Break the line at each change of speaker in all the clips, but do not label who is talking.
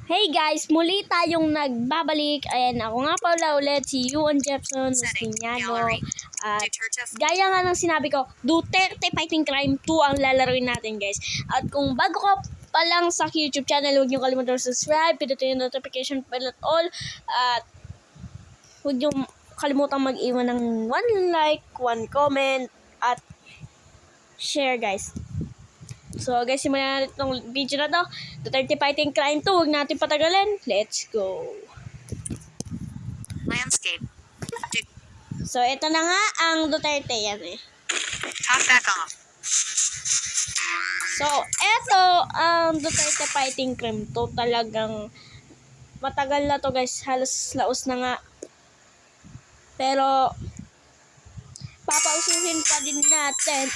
Hey guys, muli tayong nagbabalik. Ayan, ako nga pala ulit si Yuan Jepson Justiniano. At gaya nga ng sinabi ko, Duterte Fighting Crime 2 ang lalaroin natin guys. At kung bago ka pa lang sa YouTube channel, huwag niyo kalimutan subscribe, pindutin yung notification bell at all. At huwag niyo kalimutan mag-iwan ng 1 like, 1 comment, at share guys. So guys, simulan natin itong video na to. Duterte Fighting Crime 2. Huwag natin patagalin. Let's go.
Landscape.
So ito na nga ang Duterte. Yan eh.
Talk back off.
So ito ang Duterte Fighting Crime 2. Talagang matagal na to guys. Halos laos na nga. Pero papausuhin pa din natin.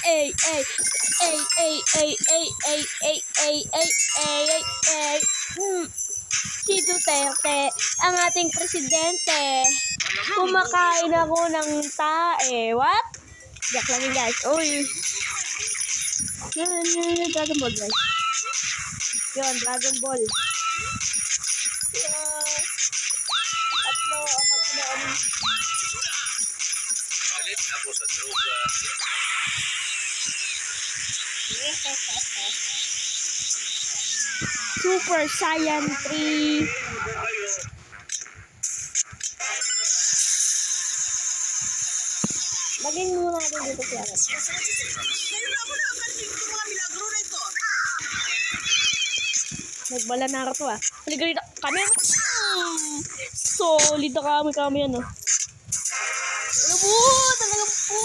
Si Duterte, ang ating presidente. Kumakain ako ng tae. What? Yak lang yun guys. Uy. Dragon Ball guys. Yun, Dragon Ball. Tatlo, apat na ano.
Galit ako sa droga.
Super Saiyan 3. Lagyan muna natin dito siya. Nagbala na ako to ah. Halika rito. Kami. Solid na kami ano. Ano po? Talagang po.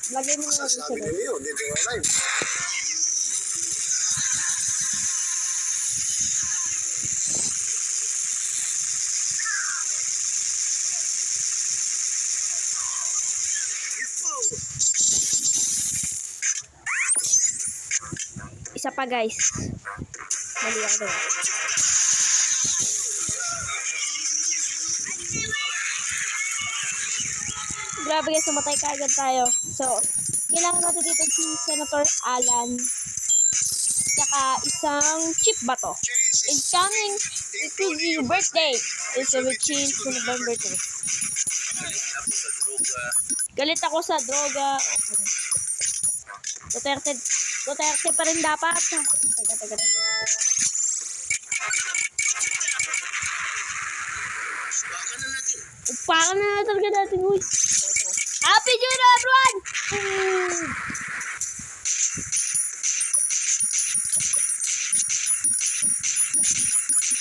Lagay mo na natin siya.
Sabi niyo, dito na live.
Isa pa guys. Mali ako doon. Grabe guys, namatay ka agad tayo. So, kailangan natin dito si Senator Alan. Saka isang chip ba to? Incoming, it will be your birthday. It's 17th November 2.
Galit ako sa droga.
Galit ako sa droga. Duterte pa rin dapat. Teka.
Baka na natin.
Upakan na talaga natin, uy. Happy New Year, everyone!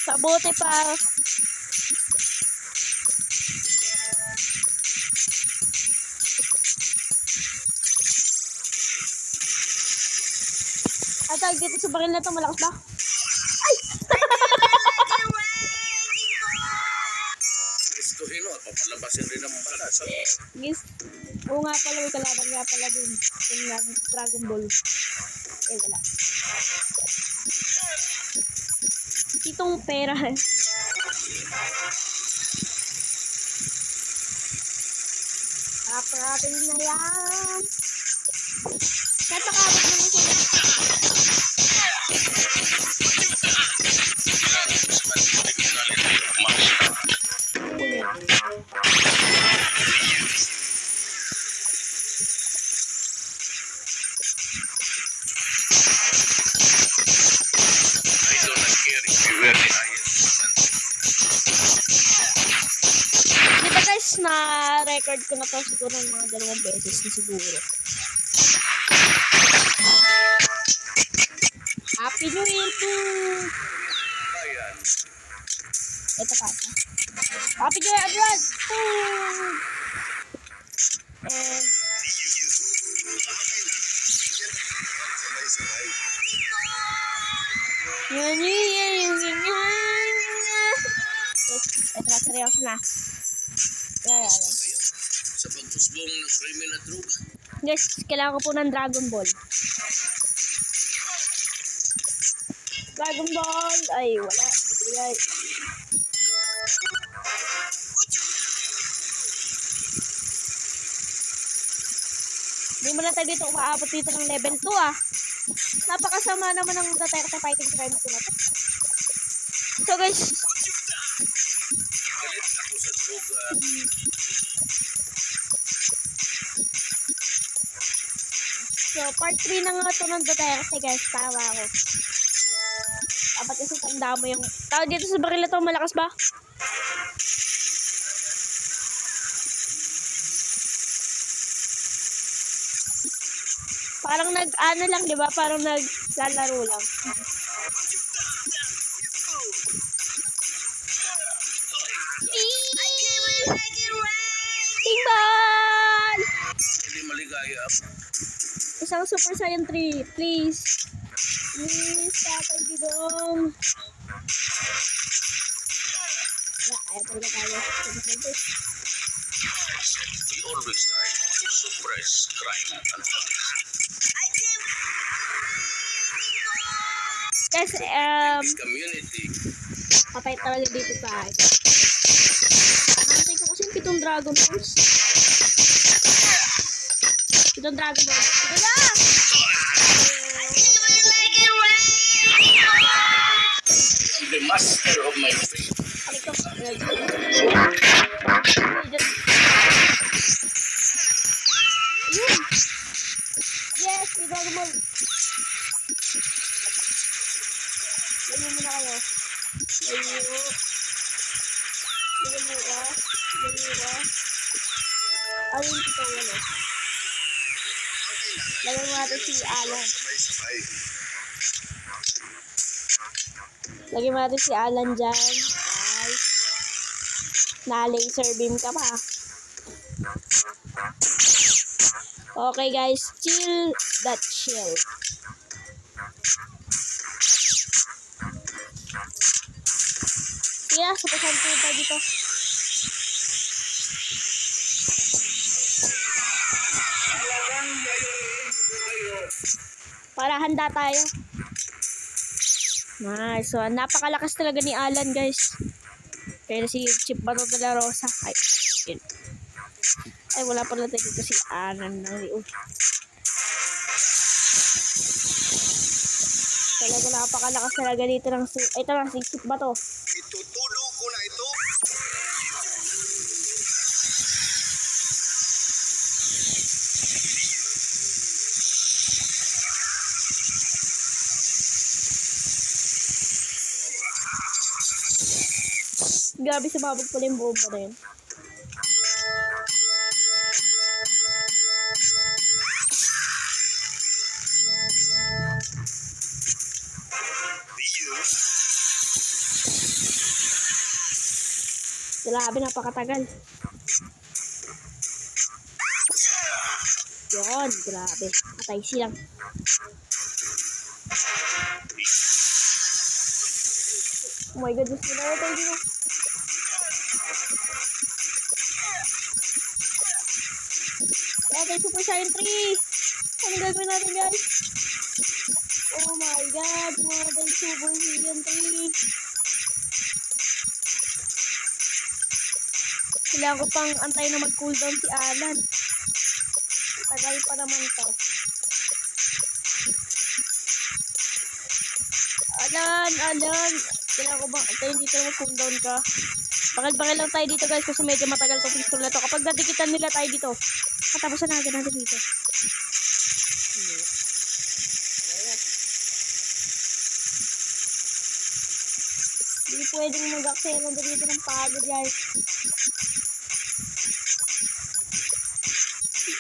Sabote pa. At dito sa baril na to, malakas ba? Ay!
Gustuhin mo, papalabasin rin naman pala.
Guys, oo nga pala, may kalaban nga pala dun. Yung nga, Dragon Ball. Wala. Itong pera. Aparatin na yan. Natakabot naman siya.
I do not care if you wear the highest.
Diba guys, na-record ko na to siguro ng mga 2 beses na siguro. Happy New Year po!
Ayan.
Ito pa. Happy New Year everyone! And
Sabay-sabay.
yun. Yes, ito na, seryoso na. Yan.
Sa pagtusbong ng krimen at droga.
Guys, kailangan ko po ng Dragon Ball. Dragon Ball! Ay, wala. Bigay. Hindi mo na tayo dito umaabot dito ng level 2 ah. Napakasama naman ng Duterte fighting crime ko na to. So guys,
Galit ako sa droga.
so part 3 na nga to ng Duterte guys. Tama ako. Dapat kasi tanda mo yung... Tawag dito sa baril na to, malakas ba? Parang nag-ano lang, di ba? Parang naglalaro lang. Tingban!
Hindi maligaya.
Isang Super Saiyan 3, please. Please, Tatay Digong. Wala, ayaw talaga tayo.
We always try to suppress crime and violence.
Kasi,
This community,
kapay talaga dito tayo. Nantay ko kasi yung 7 Dragon Balls. 7 Dragon Balls. Sige na!
I'm the master of my fate.
Balik ko. Ayun. Yes, may Dragon Ball. Layo muna kayo. Layo. Layo ka. Layo ka. Ayun, ito wala. Lagyan mo natin si Alan.
Sabay-sabay.
Lagyan mo natin si Alan dyan. Ay. Na-laser beam ka pa. Okay guys, chill that chill. Yeah, super sample tayo dito. Para handa tayo. Nice. So, napakalakas talaga ni Alan, guys. Pero si Chip Bato de la Rosa. Ay, yun. Ay, wala pala tayo dito si Alan. Talaga napakalakas talaga dito ng ito lang, si Chip Bato.
Itutulo ko na ito.
Grabe, sumabog pala yung bomba na yun. Grabe, napakatagal. Yun, grabe. Patay silang. Oh my god, gusto na tayo dito. Okay, Super Saiyan 3. Ano gagawin natin, guys? Oh my god, mga tayo Super Saiyan 3. Kailangan ko pang antay na mag-cooldown si Alan. Tagal pa naman to. Alan. Kailangan ko bang antayin dito na mag-cooldown ka? Bakal-bakal lang tayo dito guys kasi medyo matagal to pistol na to. Kapag nadikitan nila tayo dito, katapusan na agad natin dito. Hindi pwedeng mag-aksela dito ng pagod guys.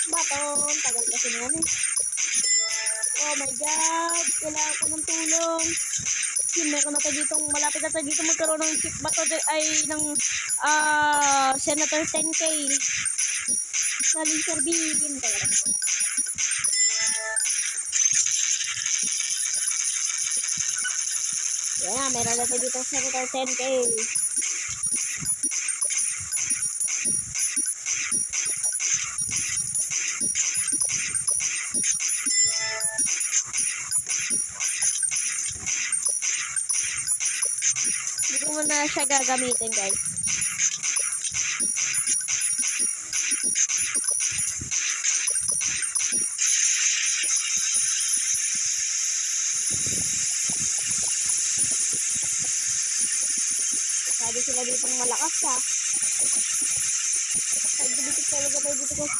Baton, tagal kasi naman eh. Oh my god, kailangan ko ng tulong. Meron na tayo ditong, malapit na tayo dito magkaroon ng chip bato ay ng Senator 10K na laser beam talaga. Yan, meron na tayo ditong Senator 10K. Hindi ko muna siya gagamitin guys. pang malakas ha. Ay, bibitik talaga tayo dito guys.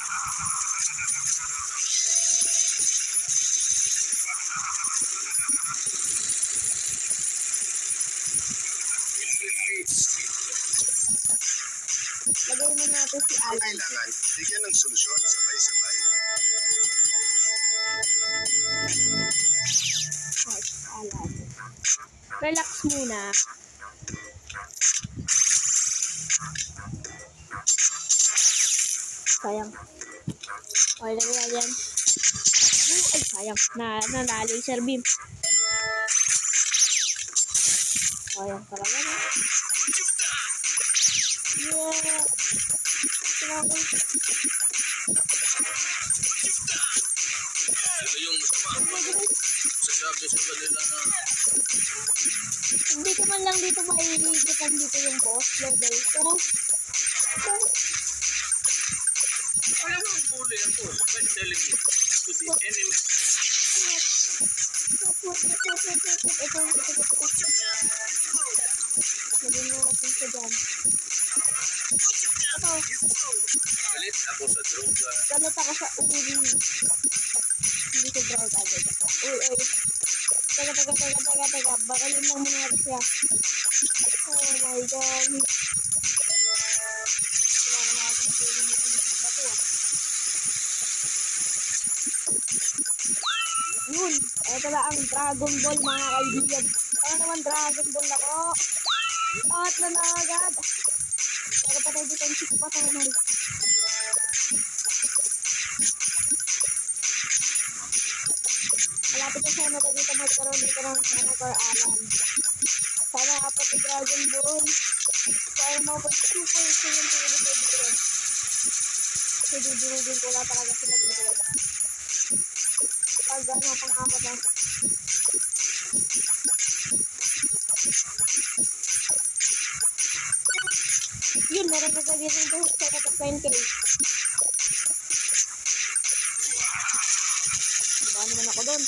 Lagay mo natin si Alan.
Kailangan bigyan ng solusyon sabay-sabay.
Guys, Alan. Relax muna. Sayang. Okay lang yan. Ay, sayang. Na-laser beam. Sayang talaga na. Yeah. Grabe.
Ito yung masama. Sasabi sa kanila na
Hindi ko man lang dito maihigitan dito yung boss level 2.
alam mo ang bully ako. By telling you to the enemy.
Sabi mo kasi sa dyan. Ito,
Galit ako sa droga.
galit ako sa uri. Hindi ko brown agad. Uy. Teka. Bakalin lang muna natin siya. Oh my God. Kailangan natin tulong dito ng bato ah. Yun. Ito na ang Dragon Ball mga kaibigan. Ano naman Dragon Ball ako? At na agad. Pero patay dito ang chip pa tayo na rin. Malapit na sana tayo dito magkaroon dito ng Senator Alan. Sana apat na Dragon Ball. Para makapag-super sila tayo dito dito. Kasi dudurugin ko lang talaga sila dito. Pag ano, pang-apat na. Yun, meron pa tayo dito sa Senator 20k. Diba naman ako doon?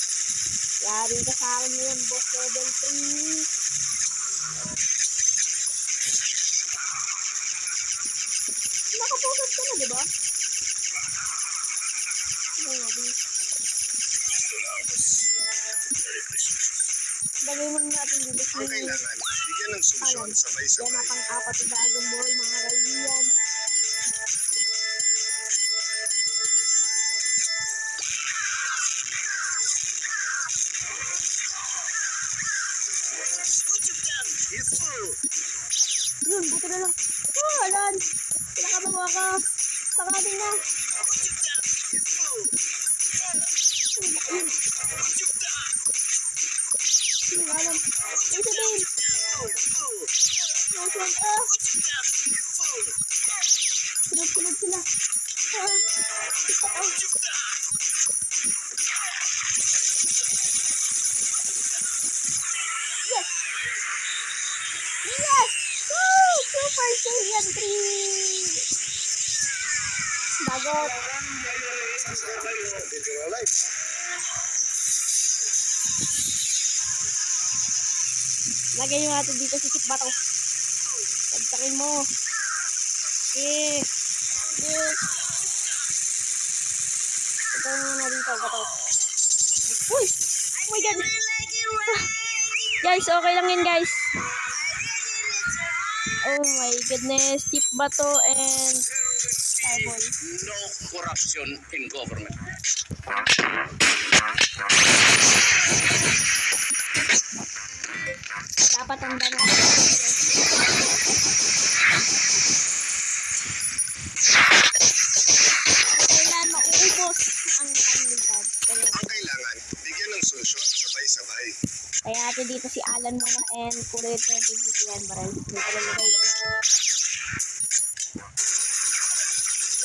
Yari ka sa akin ngayon, boss level 3. Nakaposad ka na, diba?
Merry Christmas.
Lagay mo natin dito si
Kailangan bigyan ng solusyon
Alan. Yan
sabay-sabay.
ang pang-apat na Dragon Ball, mga kaibigan. Yun, buto na lang. Oh, Alan! Pinakabawa ka. Pakating na. Yun. Yun, Alan. Isa din. Nasaan? Sunod sila. Yes! Yes! Woo! Super Saiyan 3! Bagot. Lagay nyo natin dito si Kit Bato. Pagtakin mo. Eh. Pagtakin mo na dito, Bato. Uy! Oh my God! Guys, okay lang yun, guys. Oh my goodness. Tip Bato and Fireball.
No corruption in government.
Dapat ang dami. Kailan mauubos ang kanilad.
Kailangan bigyan ng solusyon sabay-sabay.
Kaya natin dito si Alan muna and kulit na yung PGTN baril. Dito lang nilagay.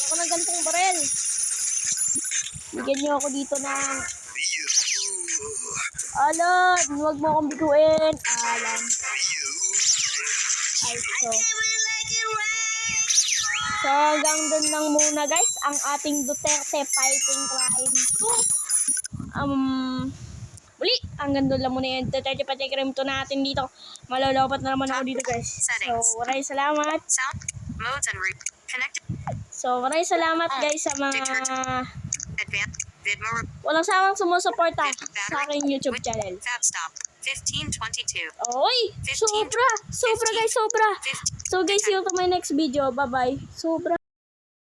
Ako ng gantong baril. Bigyan niyo ako dito ng Alan, huwag mo akong biguin. Alan. Ay, so hanggang dun lang muna guys, ang ating Duterte Fighting Crime 2. Muli, hanggang doon lang muna yung 30 crime to natin dito. Malalapat na naman ako dito guys. So, maraming salamat.
Sound. Modes and root. Connected.
So, maraming salamat guys sa mga
Advanced. Vid more.
walang sawang sumusuporta sa aking YouTube channel.
Fab stop. 1522.
Oy! Sobra! Sobra guys, sobra!
15.
So guys, see you to my next video. Bye-bye. Sobra.